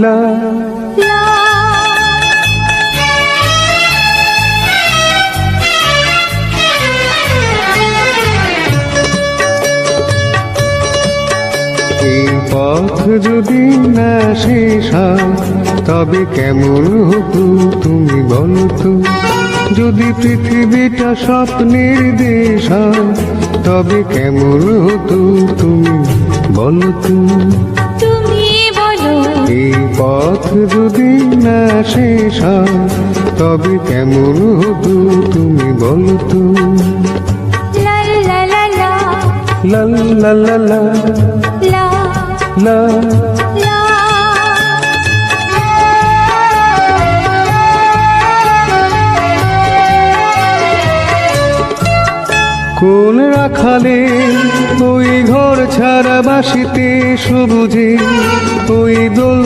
লা এই পথ যদি না শেষ হয় তবে কেমন হতো তুমি বলতো, যদি পৃথিবীটা স্বপ্নের দেশ হয় তবে কেমন হতো তুমি বলতো। তুমি বলো এই পথ যদি না শেষ হয় তবে কেমন হতো তুমি বলতো। লা লা লা লা লা লা লা লা লা লা লা। কোন রাখালে ওই ঘর ছাড়া বাসিতে সবুজে ওই দোল